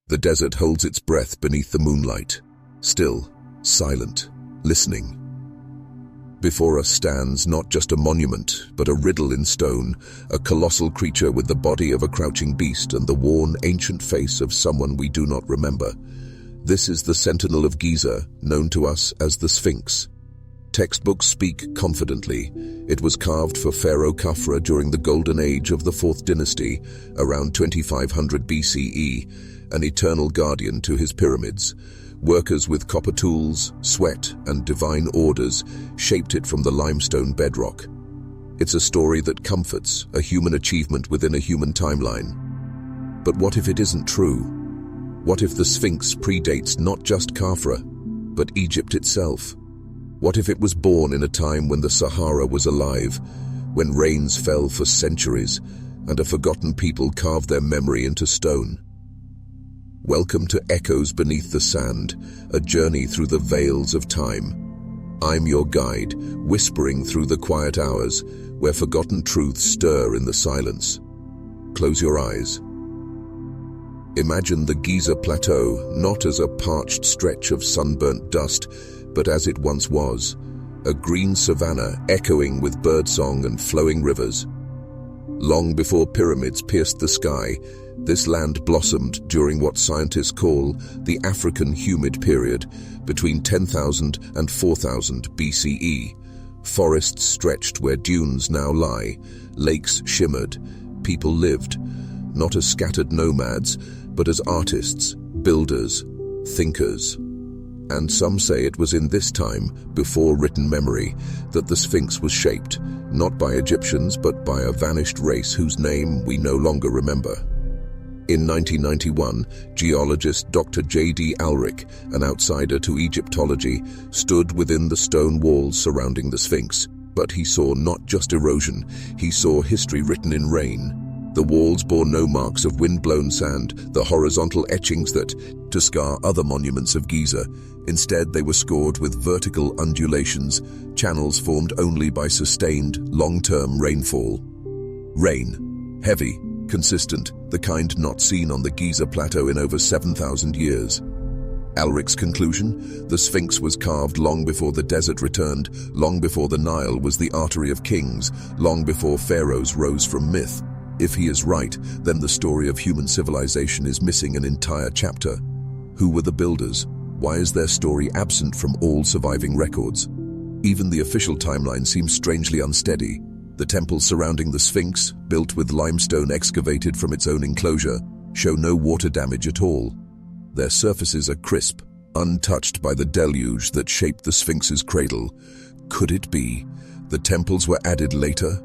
The desert holds its breath beneath the moonlight, still, silent, listening. Before us stands not just a monument, but a riddle in stone, a colossal creature with the body of a crouching beast and the worn, ancient face of someone we do not remember. This is the Sentinel of Giza, known to us as the Sphinx. Textbooks speak confidently. It was carved for Pharaoh Khafra during the Golden Age of the 4th Dynasty, around 2500 BCE, an eternal guardian to his pyramids. Workers with copper tools, sweat, and divine orders shaped it from the limestone bedrock. It's a story that comforts, a human achievement within a human timeline. But what if it isn't true? What if the Sphinx predates not just Khafra, but Egypt itself? What if it was born in a time when the Sahara was alive, when rains fell for centuries, and a forgotten people carved their memory into stone? Welcome to Echoes Beneath the Sand, a journey through the veils of time. I'm your guide, whispering through the quiet hours, where forgotten truths stir in the silence. Close your eyes. Imagine the Giza Plateau not as a parched stretch of sunburnt dust, but as it once was, a green savanna echoing with birdsong and flowing rivers. Long before pyramids pierced the sky, this land blossomed during what scientists call the African humid period, between 10,000 and 4,000 BCE. Forests stretched where dunes now lie, lakes shimmered, people lived, not as scattered nomads, but as artists, builders, thinkers. And some say it was in this time, before written memory, that the Sphinx was shaped, not by Egyptians but by a vanished race whose name we no longer remember. In 1991, geologist Dr. J.D. Alrich, an outsider to Egyptology, stood within the stone walls surrounding the Sphinx. But he saw not just erosion, he saw history written in rain. The walls bore no marks of wind-blown sand, the horizontal etchings that to scar other monuments of Giza. Instead, they were scored with vertical undulations, channels formed only by sustained, long-term rainfall. Rain. Heavy, consistent, the kind not seen on the Giza Plateau in over 7,000 years. Alrich's conclusion? The Sphinx was carved long before the desert returned, long before the Nile was the artery of kings, long before pharaohs rose from myth. If he is right, then the story of human civilization is missing an entire chapter. Who were the builders? Why is their story absent from all surviving records? Even the official timeline seems strangely unsteady. The temples surrounding the Sphinx, built with limestone excavated from its own enclosure, show no water damage at all. Their surfaces are crisp, untouched by the deluge that shaped the Sphinx's cradle. Could it be the temples were added later,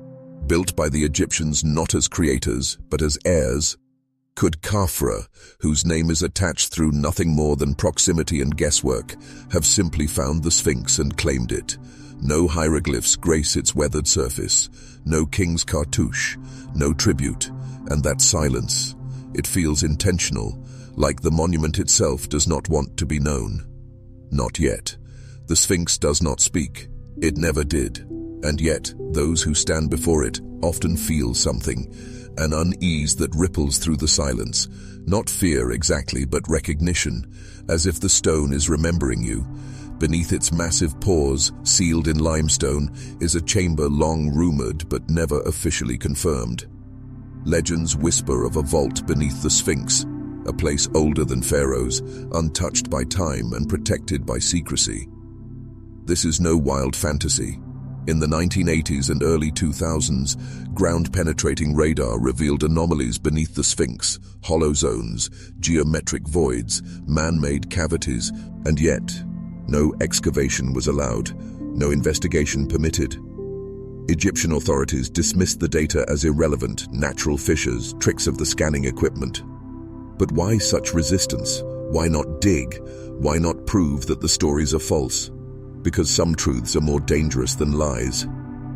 built by the Egyptians not as creators, but as heirs? Could Khafra, whose name is attached through nothing more than proximity and guesswork, have simply found the Sphinx and claimed it? No hieroglyphs grace its weathered surface, no king's cartouche, no tribute, and that silence. It feels intentional, like the monument itself does not want to be known. Not yet. The Sphinx does not speak. It never did. And yet, those who stand before it often feel something, an unease that ripples through the silence. Not fear exactly, but recognition, as if the stone is remembering you. Beneath its massive pores, sealed in limestone, is a chamber long rumored but never officially confirmed. Legends whisper of a vault beneath the Sphinx, a place older than pharaohs, untouched by time and protected by secrecy. This is no wild fantasy. In the 1980s and early 2000s, ground-penetrating radar revealed anomalies beneath the Sphinx, hollow zones, geometric voids, man-made cavities, and yet, no excavation was allowed, no investigation permitted. Egyptian authorities dismissed the data as irrelevant, natural fissures, tricks of the scanning equipment. But why such resistance? Why not dig? Why not prove that the stories are false? Because some truths are more dangerous than lies.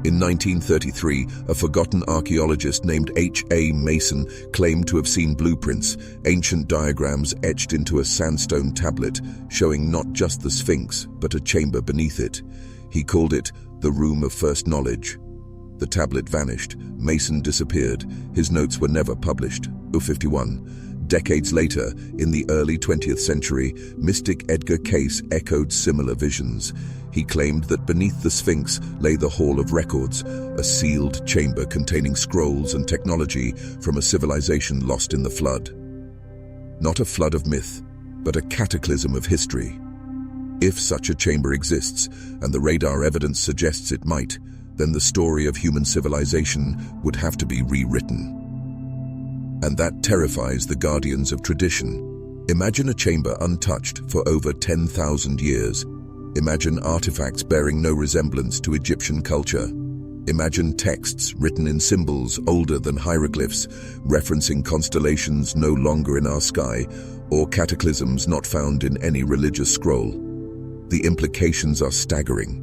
In 1933, a forgotten archaeologist named H.A. Mason claimed to have seen blueprints, ancient diagrams etched into a sandstone tablet, showing not just the Sphinx, but a chamber beneath it. He called it the Room of First Knowledge. The tablet vanished. Mason disappeared. His notes were never published. 51. Decades later, in the early 20th century, mystic Edgar Cayce echoed similar visions. He claimed that beneath the Sphinx lay the Hall of Records, a sealed chamber containing scrolls and technology from a civilization lost in the flood. Not a flood of myth, but a cataclysm of history. If such a chamber exists, and the radar evidence suggests it might, then the story of human civilization would have to be rewritten. And that terrifies the guardians of tradition. Imagine a chamber untouched for over 10,000 years. Imagine artifacts bearing no resemblance to Egyptian culture. Imagine texts written in symbols older than hieroglyphs, referencing constellations no longer in our sky, or cataclysms not found in any religious scroll. The implications are staggering.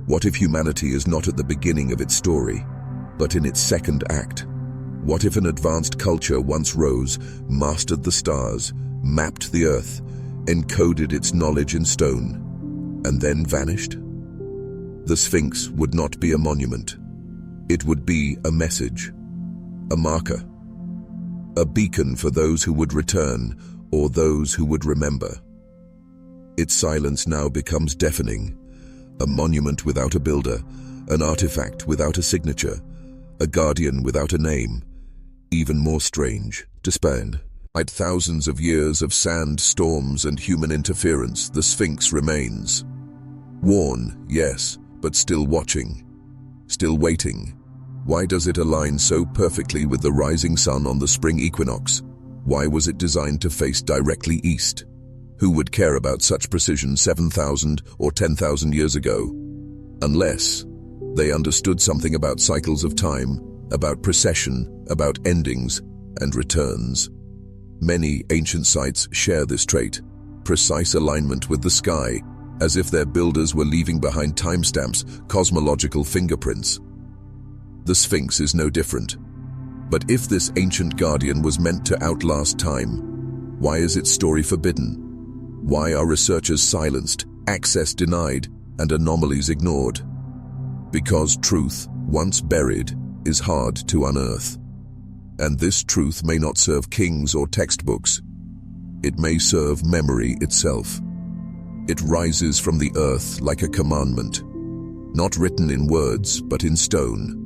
What if humanity is not at the beginning of its story, but in its second act? What if an advanced culture once rose, mastered the stars, mapped the earth, encoded its knowledge in stone, and then vanished? The Sphinx would not be a monument. It would be a message, a marker, a beacon for those who would return or those who would remember. Its silence now becomes deafening, a monument without a builder, an artifact without a signature, a guardian without a name. Even more strange, despaired. Despite thousands of years of sand, storms, and human interference, the Sphinx remains. Worn, yes, but still watching, still waiting. Why does it align so perfectly with the rising sun on the spring equinox? Why was it designed to face directly east? Who would care about such precision 7,000 or 10,000 years ago? Unless they understood something about cycles of time, about precession, about endings and returns. Many ancient sites share this trait, precise alignment with the sky, as if their builders were leaving behind timestamps, cosmological fingerprints. The Sphinx is no different. But if this ancient guardian was meant to outlast time, why is its story forbidden? Why are researchers silenced, access denied, and anomalies ignored? Because truth, once buried, is hard to unearth. And this truth may not serve kings or textbooks. It may serve memory itself. It rises from the earth like a commandment, not written in words, but in stone.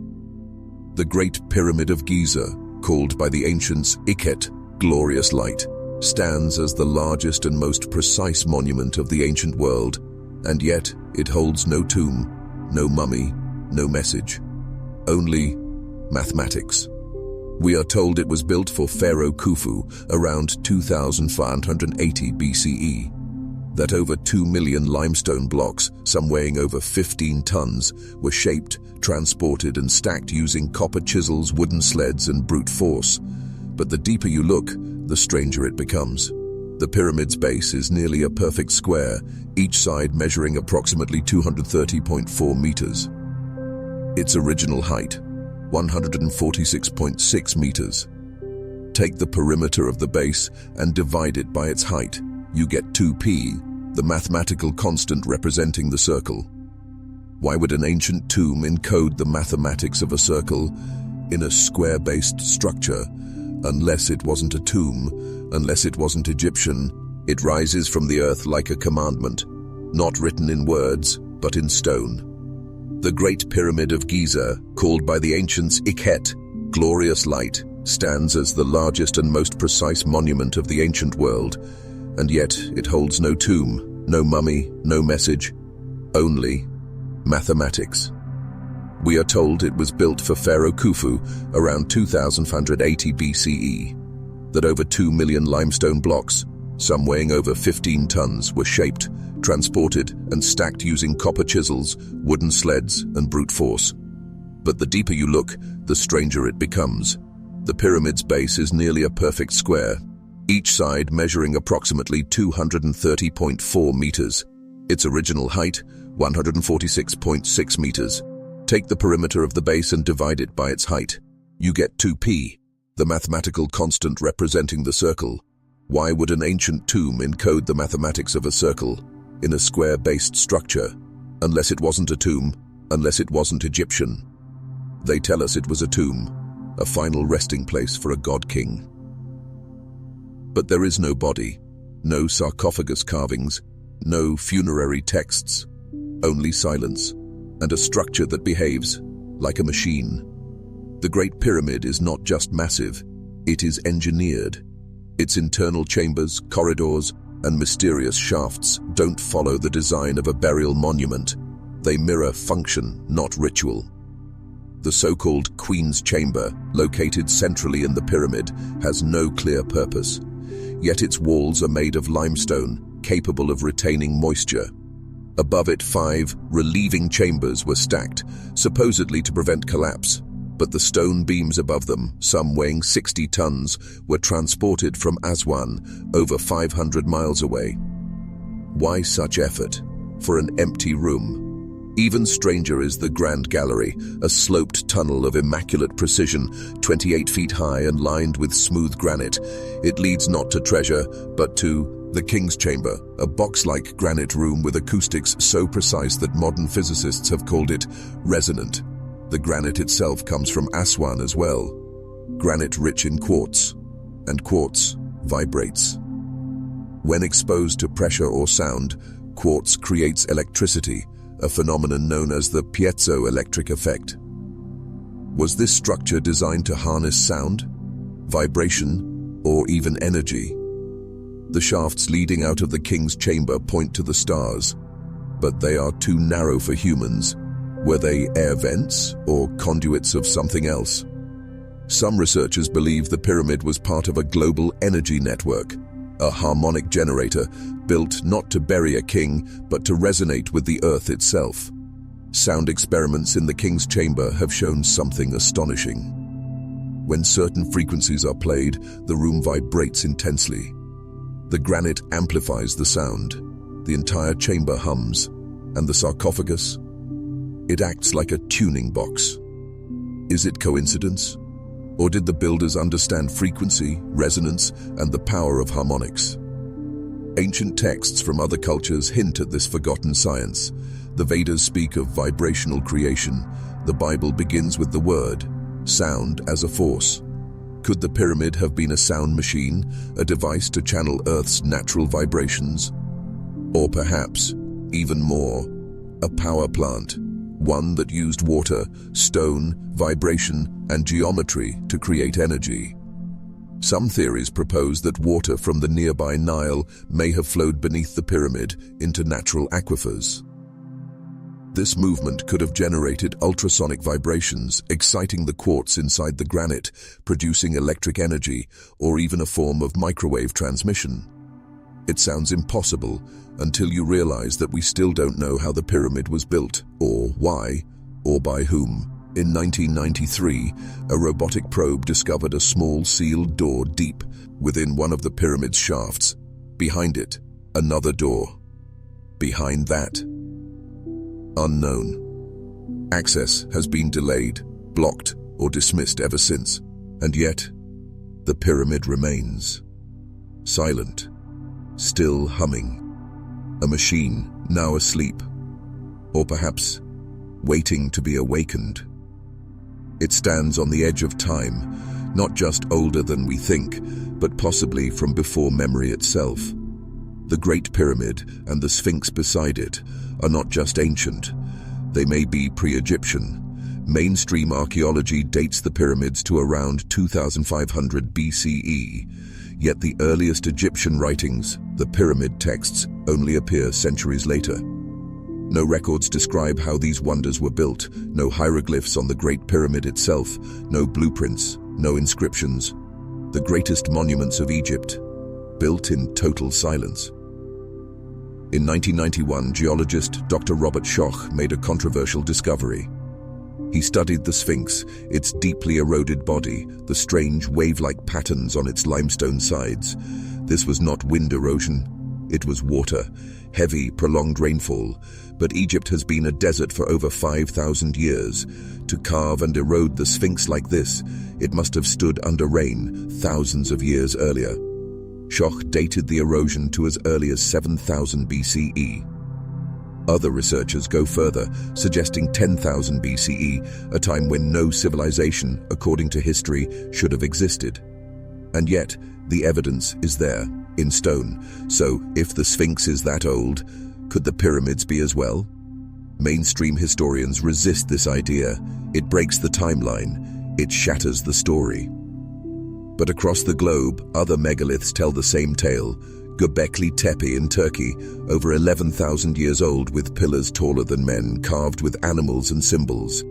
The Great Pyramid of Giza, called by the ancients Iket, glorious light, stands as the largest and most precise monument of the ancient world, and yet it holds no tomb, no mummy, no message, only mathematics. We are told it was built for Pharaoh Khufu around 2580 BCE, that over 2 million limestone blocks, some weighing over 15 tons, were shaped, transported and stacked using copper chisels, wooden sleds and brute force. But the deeper you look, the stranger it becomes. The pyramid's base is nearly a perfect square, each side measuring approximately 230.4 meters. Its original height, 146.6 meters. Take the perimeter of the base and divide it by its height. You get 2p, the mathematical constant representing the circle. Why would an ancient tomb encode the mathematics of a circle in a square-based structure? Unless it wasn't a tomb, unless it wasn't Egyptian, it rises from the earth like a commandment, not written in words, but in stone. The Great Pyramid of Giza, called by the ancients Iket, glorious light, stands as the largest and most precise monument of the ancient world, and yet it holds no tomb, no mummy, no message, only mathematics. We are told it was built for Pharaoh Khufu around 2580 BCE, that over 2 million limestone blocks, some weighing over 15 tons, were shaped, transported and stacked using copper chisels, wooden sleds and brute force. But the deeper you look, the stranger it becomes. The pyramid's base is nearly a perfect square, each side measuring approximately 230.4 meters. Its original height, 146.6 meters. Take the perimeter of the base and divide it by its height. You get 2p, the mathematical constant representing the circle. Why would an ancient tomb encode the mathematics of a circle in a square-based structure? Unless it wasn't a tomb, unless it wasn't Egyptian. They tell us it was a tomb, a final resting place for a god-king. But there is no body, no sarcophagus carvings, no funerary texts, only silence, and a structure that behaves like a machine. The Great Pyramid is not just massive, it is engineered. Its internal chambers, corridors, and mysterious shafts don't follow the design of a burial monument. They mirror function, not ritual. The so-called Queen's Chamber, located centrally in the pyramid, has no clear purpose. Yet its walls are made of limestone, capable of retaining moisture. Above it, 5 relieving chambers were stacked, supposedly to prevent collapse. But the stone beams above them, some weighing 60 tons, were transported from Aswan, over 500 miles away. Why such effort for an empty room? Even stranger is the Grand Gallery, a sloped tunnel of immaculate precision, 28 feet high and lined with smooth granite. It leads not to treasure, but to the King's Chamber, a box-like granite room with acoustics so precise that modern physicists have called it resonant. The granite itself comes from Aswan as well. Granite rich in quartz, and quartz vibrates. When exposed to pressure or sound, quartz creates electricity, a phenomenon known as the piezoelectric effect. Was this structure designed to harness sound, vibration, or even energy? The shafts leading out of the King's Chamber point to the stars, but they are too narrow for humans. Were they air vents or conduits of something else? Some researchers believe the pyramid was part of a global energy network, a harmonic generator built not to bury a king, but to resonate with the earth itself. Sound experiments in the King's Chamber have shown something astonishing. When certain frequencies are played, the room vibrates intensely. The granite amplifies the sound. The entire chamber hums, and the sarcophagus? It acts like a tuning box. Is it coincidence? Or did the builders understand frequency, resonance, and the power of harmonics? Ancient texts from other cultures hint at this forgotten science. The Vedas speak of vibrational creation. The Bible begins with the word, sound as a force. Could the pyramid have been a sound machine, a device to channel Earth's natural vibrations? Or perhaps, even more, a power plant, one that used water, stone, vibration, and geometry to create energy. Some theories propose that water from the nearby Nile may have flowed beneath the pyramid into natural aquifers. This movement could have generated ultrasonic vibrations, exciting the quartz inside the granite, producing electric energy, or even a form of microwave transmission. It sounds impossible until you realize that we still don't know how the pyramid was built, or why, or by whom. In 1993, a robotic probe discovered a small sealed door deep within one of the pyramid's shafts. Behind it, another door. Behind that, unknown. Access has been delayed, blocked, or dismissed ever since, and yet, the pyramid remains. Silent, still humming. A machine now asleep, or perhaps waiting to be awakened. It stands on the edge of time, not just older than we think, but possibly from before memory itself. The Great Pyramid and the Sphinx beside it are not just ancient, they may be pre-Egyptian. Mainstream archaeology dates the pyramids to around 2500 BCE, yet the earliest Egyptian writings, the pyramid texts, only appear centuries later. No records describe how these wonders were built, no hieroglyphs on the Great Pyramid itself, no blueprints, no inscriptions. The greatest monuments of Egypt, built in total silence. In 1991, geologist Dr. Robert Schoch made a controversial discovery. He studied the Sphinx, its deeply eroded body, the strange wave-like patterns on its limestone sides. This was not wind erosion, it was water, heavy, prolonged rainfall. But Egypt has been a desert for over 5,000 years. To carve and erode the Sphinx like this, it must have stood under rain thousands of years earlier. Schoch dated the erosion to as early as 7000 BCE. Other researchers go further, suggesting 10,000 BCE, a time when no civilization, according to history, should have existed. And yet, the evidence is there, in stone. So, if the Sphinx is that old, could the pyramids be as well? Mainstream historians resist this idea. It breaks the timeline. It shatters the story. But across the globe, other megaliths tell the same tale. Göbekli Tepe in Turkey, over 11,000 years old with pillars taller than men, carved with animals and symbols.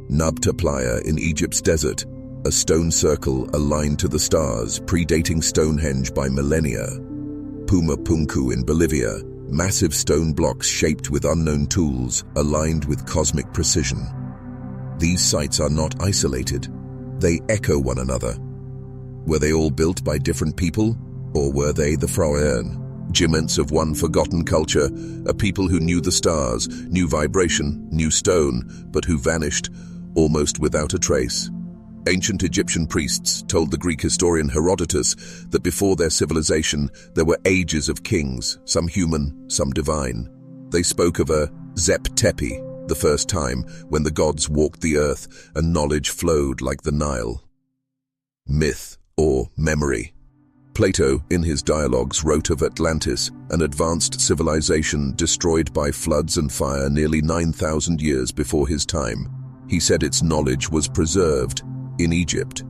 Nabta Playa in Egypt's desert, a stone circle aligned to the stars, predating Stonehenge by millennia. Puma Punku in Bolivia, massive stone blocks shaped with unknown tools, aligned with cosmic precision. These sites are not isolated. They echo one another. Were they all built by different people? Or were they the Pharaohs, giants of one forgotten culture, a people who knew the stars, knew vibration, knew stone, but who vanished almost without a trace? Ancient Egyptian priests told the Greek historian Herodotus that before their civilization there were ages of kings, some human, some divine. They spoke of a Zep Tepi, the first time when the gods walked the earth and knowledge flowed like the Nile. Myth or memory. Plato, in his dialogues, wrote of Atlantis, an advanced civilization destroyed by floods and fire nearly 9,000 years before his time. He said its knowledge was preserved in Egypt.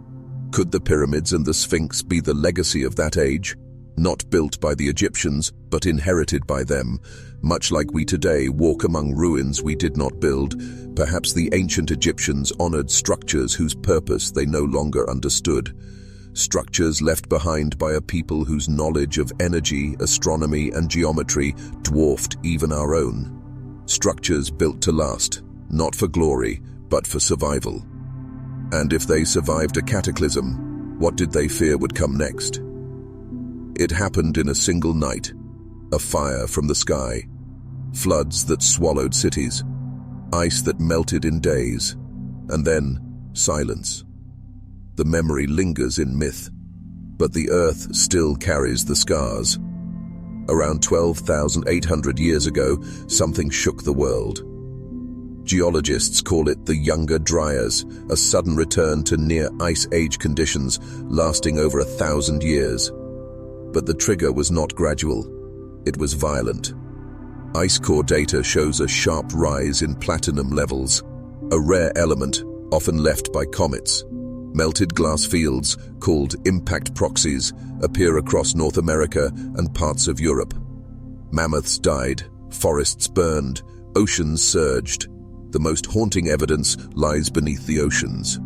Could the pyramids and the Sphinx be the legacy of that age? Not built by the Egyptians, but inherited by them. Much like we today walk among ruins we did not build, perhaps the ancient Egyptians honored structures whose purpose they no longer understood. Structures left behind by a people whose knowledge of energy, astronomy, and geometry dwarfed even our own. Structures built to last, not for glory, but for survival. And if they survived a cataclysm, what did they fear would come next? It happened in a single night. A fire from the sky, floods that swallowed cities, ice that melted in days, and then silence. The memory lingers in myth, but the earth still carries the scars. Around 12,800 years ago, something shook the world. Geologists call it the Younger Dryas, a sudden return to near ice age conditions lasting over 1,000 years. But the trigger was not gradual, it was violent. Ice core data shows a sharp rise in platinum levels, a rare element often left by comets. Melted glass fields, called impact proxies, appear across North America and parts of Europe. Mammoths died, forests burned, oceans surged. The most haunting evidence lies beneath the oceans.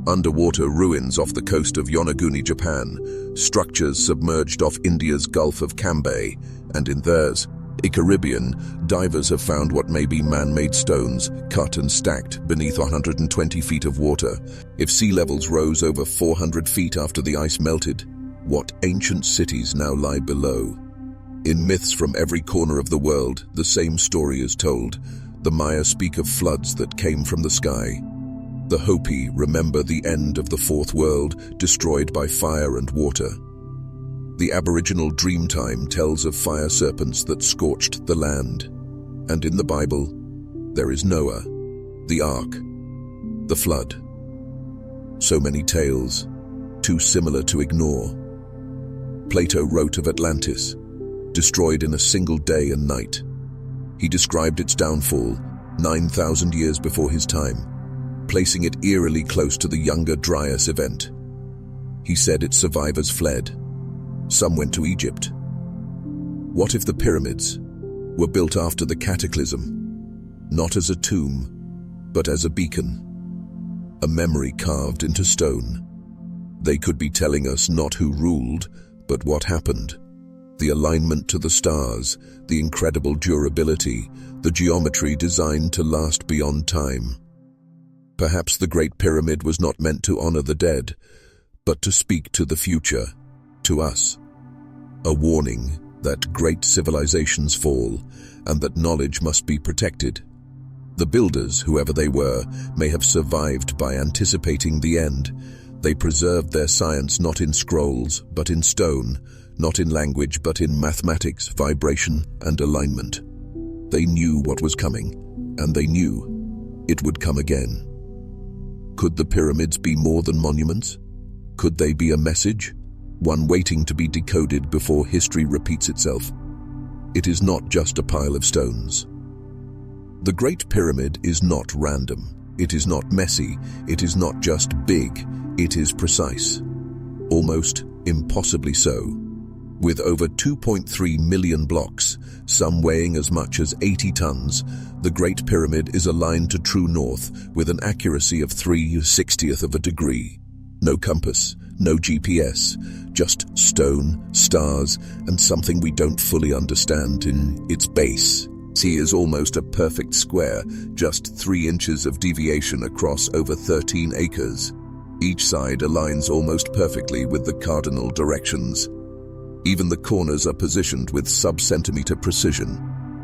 Underwater ruins off the coast of Yonaguni, Japan, structures submerged off India's Gulf of Cambay, and in theirs, the Caribbean, divers have found what may be man-made stones, cut and stacked beneath 120 feet of water. If sea levels rose over 400 feet after the ice melted, what ancient cities now lie below? In myths from every corner of the world, the same story is told. The Maya speak of floods that came from the sky. The Hopi remember the end of the Fourth World, destroyed by fire and water. The Aboriginal Dreamtime tells of fire serpents that scorched the land. And in the Bible, there is Noah, the Ark, the flood. So many tales, too similar to ignore. Plato wrote of Atlantis, destroyed in a single day and night. He described its downfall 9,000 years before his time, placing it eerily close to the Younger Dryas event. He said its survivors fled. Some went to Egypt. What if the pyramids were built after the cataclysm, not as a tomb, but as a beacon, a memory carved into stone? They could be telling us not who ruled, but what happened. The alignment to the stars, the incredible durability, the geometry designed to last beyond time. Perhaps the Great Pyramid was not meant to honor the dead, but to speak to the future. To us, a warning that great civilizations fall and that knowledge must be protected. The builders, whoever they were, may have survived by anticipating the end. They preserved their science not in scrolls, but in stone, not in language, but in mathematics, vibration, and alignment. They knew what was coming, and they knew it would come again. Could the pyramids be more than monuments? Could they be a message? One waiting to be decoded before history repeats itself. It is not just a pile of stones. The Great Pyramid is not random. It is not messy. It is not just big. It is precise. Almost impossibly so. With over 2.3 million blocks, some weighing as much as 80 tons, the Great Pyramid is aligned to true north with an accuracy of 3/60th of a degree. No compass, no GPS, just stone, stars, and something we don't fully understand in its base. C is almost a perfect square, just 3 inches of deviation across over 13 acres. Each side aligns almost perfectly with the cardinal directions. Even the corners are positioned with sub-centimeter precision.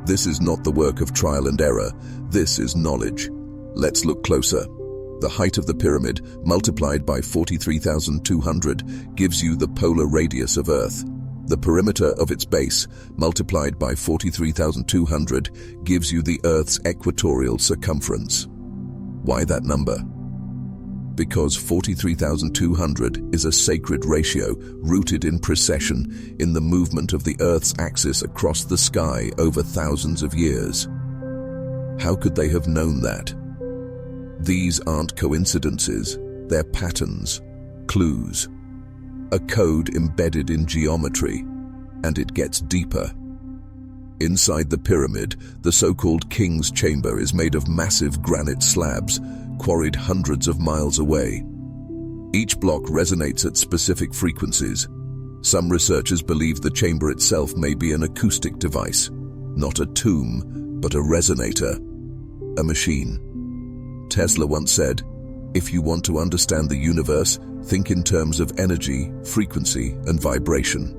This is not the work of trial and error. This is knowledge. Let's look closer. The height of the pyramid, multiplied by 43,200, gives you the polar radius of Earth. The perimeter of its base, multiplied by 43,200, gives you the Earth's equatorial circumference. Why that number? Because 43,200 is a sacred ratio rooted in precession in the movement of the Earth's axis across the sky over thousands of years. How could they have known that? These aren't coincidences, they're patterns, clues. A code embedded in geometry, and it gets deeper. Inside the pyramid, the so-called King's Chamber is made of massive granite slabs, quarried hundreds of miles away. Each block resonates at specific frequencies. Some researchers believe the chamber itself may be an acoustic device, not a tomb, but a resonator, a machine. Tesla once said, "If you want to understand the universe, think in terms of energy, frequency, and vibration."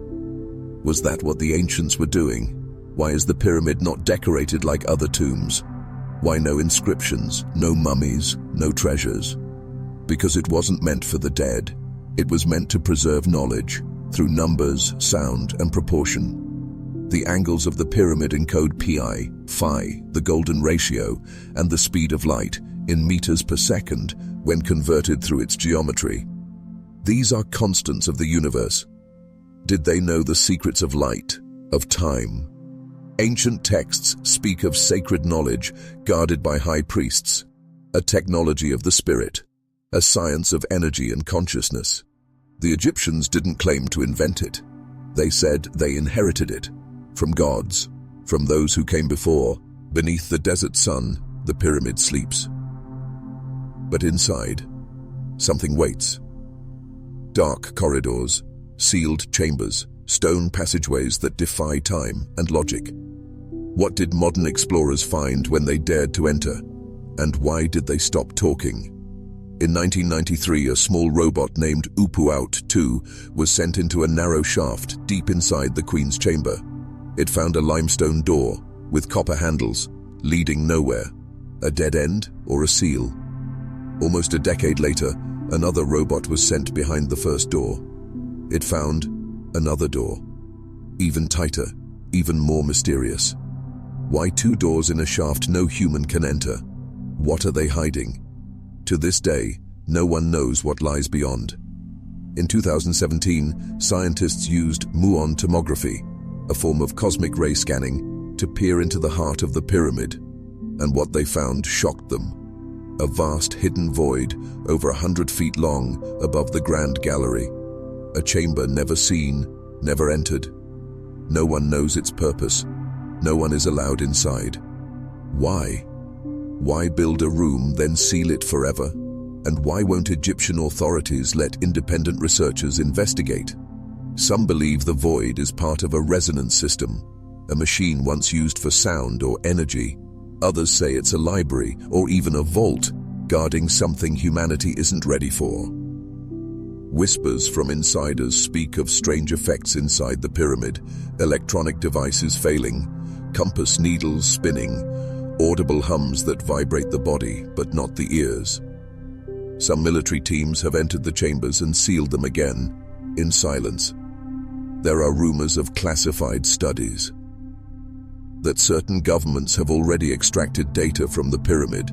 Was that what the ancients were doing? Why is the pyramid not decorated like other tombs? Why no inscriptions, no mummies, no treasures? Because it wasn't meant for the dead. It was meant to preserve knowledge through numbers, sound, and proportion. The angles of the pyramid encode pi, phi, the golden ratio, and the speed of light in meters per second when converted through its geometry. These are constants of the universe. Did they know the secrets of light, of time? Ancient texts speak of sacred knowledge guarded by high priests, a technology of the spirit, a science of energy and consciousness. The Egyptians didn't claim to invent it. They said they inherited it from gods, from those who came before. Beneath the desert sun, the pyramid sleeps. But inside, something waits. Dark corridors, sealed chambers, stone passageways that defy time and logic. What did modern explorers find when they dared to enter? And why did they stop talking? In 1993, a small robot named Upuaut-2 was sent into a narrow shaft deep inside the Queen's chamber. It found a limestone door with copper handles, leading nowhere. A dead end or a seal? Almost a decade later, another robot was sent behind the first door. It found another door, even tighter, even more mysterious. Why 2 doors in a shaft no human can enter? What are they hiding? To this day, no one knows what lies beyond. In 2017, scientists used muon tomography, a form of cosmic ray scanning, to peer into the heart of the pyramid, and what they found shocked them. A vast hidden void over 100 feet long above the Grand Gallery. A chamber never seen, never entered. No one knows its purpose. No one is allowed inside. Why? Why build a room, then seal it forever? And why won't Egyptian authorities let independent researchers investigate? Some believe the void is part of a resonance system, a machine once used for sound or energy. Others say it's a library or even a vault, guarding something humanity isn't ready for. Whispers from insiders speak of strange effects inside the pyramid, electronic devices failing, compass needles spinning, audible hums that vibrate the body but not the ears. Some military teams have entered the chambers and sealed them again, in silence. There are rumors of classified studies, that certain governments have already extracted data from the pyramid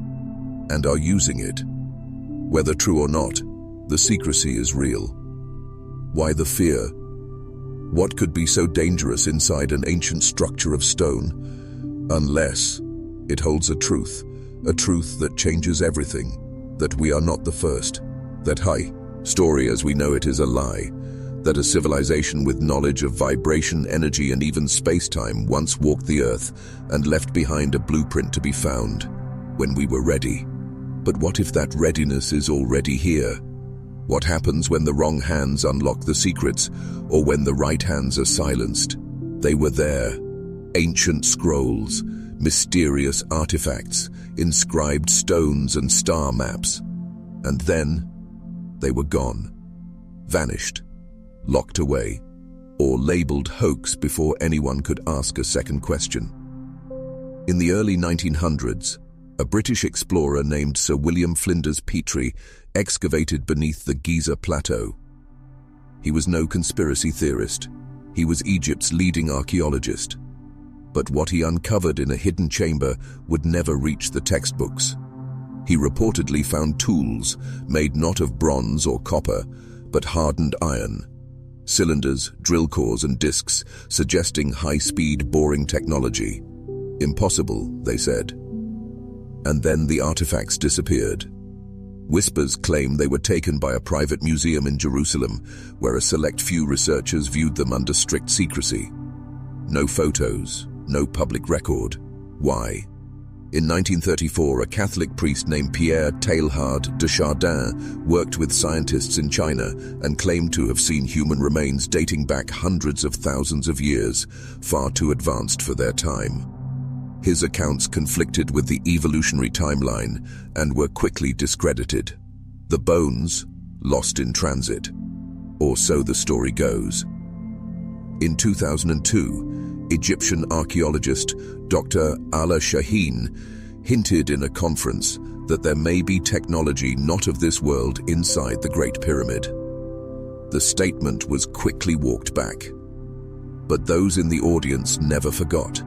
and are using it. Whether true or not, the secrecy is real. Why the fear? What could be so dangerous inside an ancient structure of stone? Unless it holds a truth that changes everything, that we are not the first, that story as we know it is a lie, that a civilization with knowledge of vibration, energy, and even space-time once walked the earth and left behind a blueprint to be found when we were ready. But what if that readiness is already here? What happens when the wrong hands unlock the secrets, or when the right hands are silenced? They were there. Ancient scrolls, mysterious artifacts, inscribed stones and star maps. And then they were gone, vanished, locked away, or labeled hoax before anyone could ask a second question. In the early 1900s, a British explorer named Sir William Flinders Petrie excavated beneath the Giza plateau. He was no conspiracy theorist. He was Egypt's leading archaeologist. But what he uncovered in a hidden chamber would never reach the textbooks. He reportedly found tools made not of bronze or copper, but hardened iron. Cylinders, drill cores, and discs, suggesting high-speed boring technology. Impossible, they said. And then the artifacts disappeared. Whispers claim they were taken by a private museum in Jerusalem, where a select few researchers viewed them under strict secrecy. No photos, no public record. Why? In 1934, a Catholic priest named Pierre Teilhard de Chardin worked with scientists in China and claimed to have seen human remains dating back hundreds of thousands of years, far too advanced for their time. His accounts conflicted with the evolutionary timeline and were quickly discredited. The bones, lost in transit. Or so the story goes. In 2002, Egyptian archaeologist Dr. Ala Shaheen hinted in a conference that there may be technology not of this world inside the Great Pyramid. The statement was quickly walked back. But those in the audience never forgot.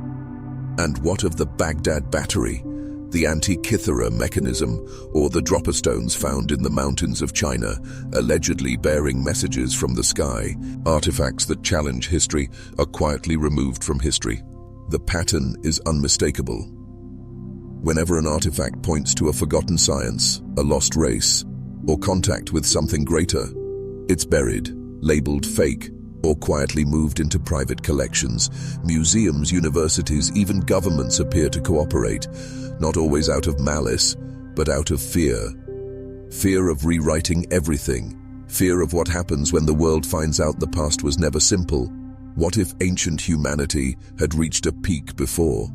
And what of the Baghdad battery, the Antikythera mechanism, or the dropper stones found in the mountains of China, allegedly bearing messages from the sky? Artifacts that challenge history are quietly removed from history. The pattern is unmistakable. Whenever an artifact points to a forgotten science, a lost race, or contact with something greater, it's buried, labeled fake, or quietly moved into private collections. Museums, universities, even governments appear to cooperate, not always out of malice, but out of fear. Fear of rewriting everything. Fear of what happens when the world finds out the past was never simple. What if ancient humanity had reached a peak before?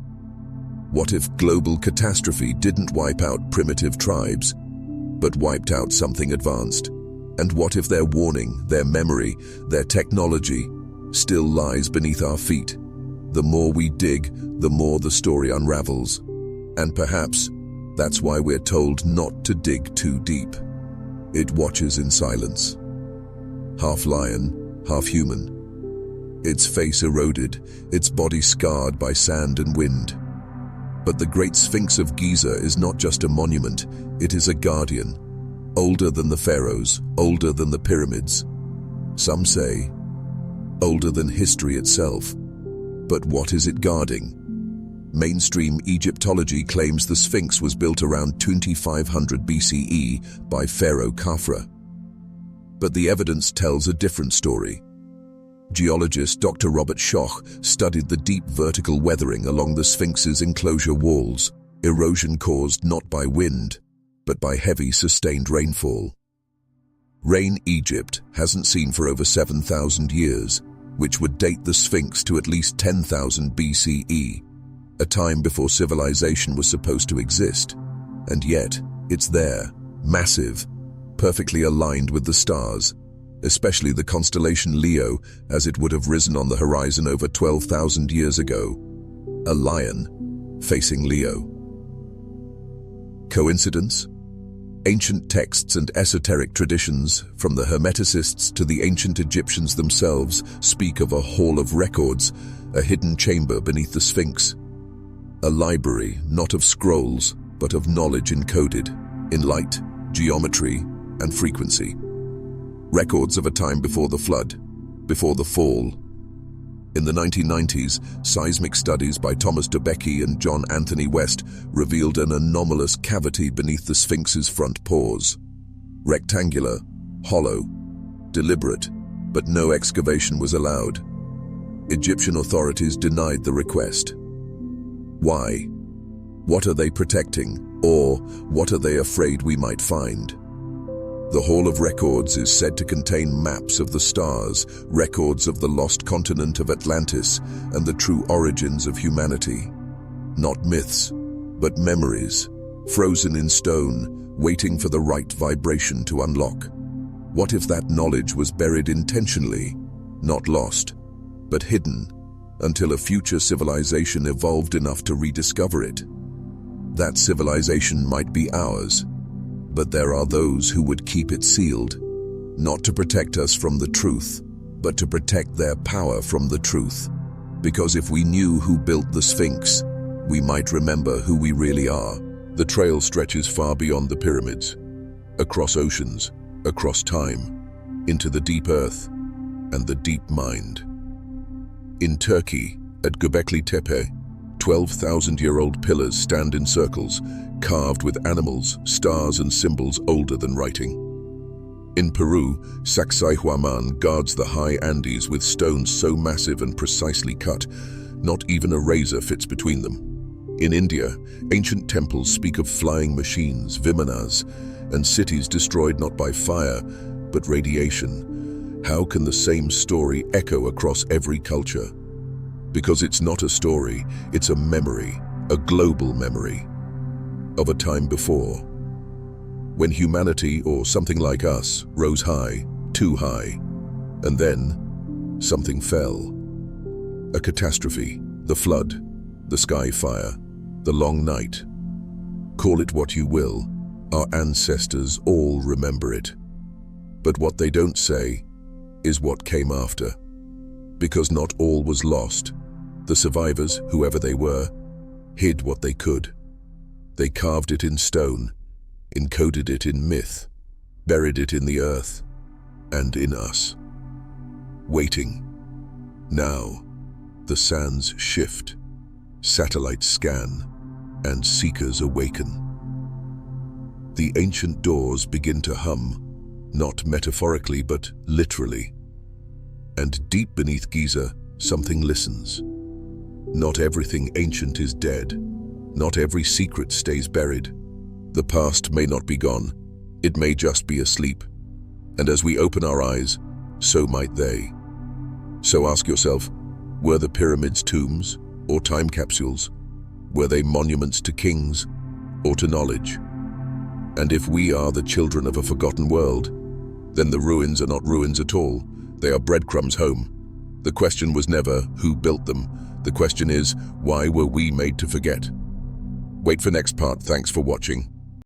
What if global catastrophe didn't wipe out primitive tribes, but wiped out something advanced? And what if their warning, their memory, their technology still lies beneath our feet? The more we dig, the more the story unravels. And perhaps that's why we're told not to dig too deep. It watches in silence. Half lion, half human. Its face eroded, its body scarred by sand and wind. But the Great Sphinx of Giza is not just a monument, it is a guardian. Older than the Pharaohs, older than the pyramids. Some say, older than history itself. But what is it guarding? Mainstream Egyptology claims the Sphinx was built around 2500 BCE by Pharaoh Khafra. But the evidence tells a different story. Geologist Dr. Robert Schoch studied the deep vertical weathering along the Sphinx's enclosure walls, erosion caused not by wind, but by heavy, sustained rainfall. Rain Egypt hasn't seen for over 7,000 years, which would date the Sphinx to at least 10,000 BCE, a time before civilization was supposed to exist. And yet, it's there, massive, perfectly aligned with the stars, especially the constellation Leo, as it would have risen on the horizon over 12,000 years ago. A lion facing Leo. Coincidence? Ancient texts and esoteric traditions, from the Hermeticists to the ancient Egyptians themselves, speak of a hall of records, a hidden chamber beneath the Sphinx. A library, not of scrolls, but of knowledge encoded, in light, geometry, and frequency. records of a time before the flood, before the fall. In the 1990s, seismic studies by Thomas DeBecke and John Anthony West revealed an anomalous cavity beneath the Sphinx's front paws. Rectangular, hollow, deliberate, but no excavation was allowed. Egyptian authorities denied the request. Why? What are they protecting, or what are they afraid we might find? The Hall of Records is said to contain maps of the stars, records of the lost continent of Atlantis, and the true origins of humanity. Not myths, but memories, frozen in stone, waiting for the right vibration to unlock. What if that knowledge was buried intentionally, not lost, but hidden, until a future civilization evolved enough to rediscover it? That civilization might be ours, but there are those who would keep it sealed, not to protect us from the truth, but to protect their power from the truth. Because if we knew who built the Sphinx, we might remember who we really are. The trail stretches far beyond the pyramids, across oceans, across time, into the deep earth and the deep mind. In Turkey, at Göbekli Tepe, 12,000-year-old pillars stand in circles, carved with animals, stars and symbols older than writing. In Peru, Sacsayhuaman guards the high Andes with stones so massive and precisely cut, not even a razor fits between them. In India, ancient temples speak of flying machines, vimanas, and cities destroyed not by fire, but radiation. How can the same story echo across every culture? Because it's not a story, it's a memory, a global memory, of a time before, when humanity, or something like us, rose high, too high, and then something fell. A catastrophe, the flood, the sky fire, the long night. Call it what you will, our ancestors all remember it. But what they don't say is what came after. Because not all was lost. The survivors, whoever they were, hid what they could. They carved it in stone, encoded it in myth, buried it in the earth, and in us. Waiting. Now, the sands shift, satellites scan, and seekers awaken. The ancient doors begin to hum, not metaphorically but literally. And deep beneath Giza, something listens. Not everything ancient is dead. Not every secret stays buried. The past may not be gone. It may just be asleep. And as we open our eyes, so might they. So ask yourself, were the pyramids tombs or time capsules? Were they monuments to kings or to knowledge? And if we are the children of a forgotten world, then the ruins are not ruins at all. They are breadcrumbs home. The question was never who built them. The question is, why were we made to forget? Wait for next part. Thanks for watching.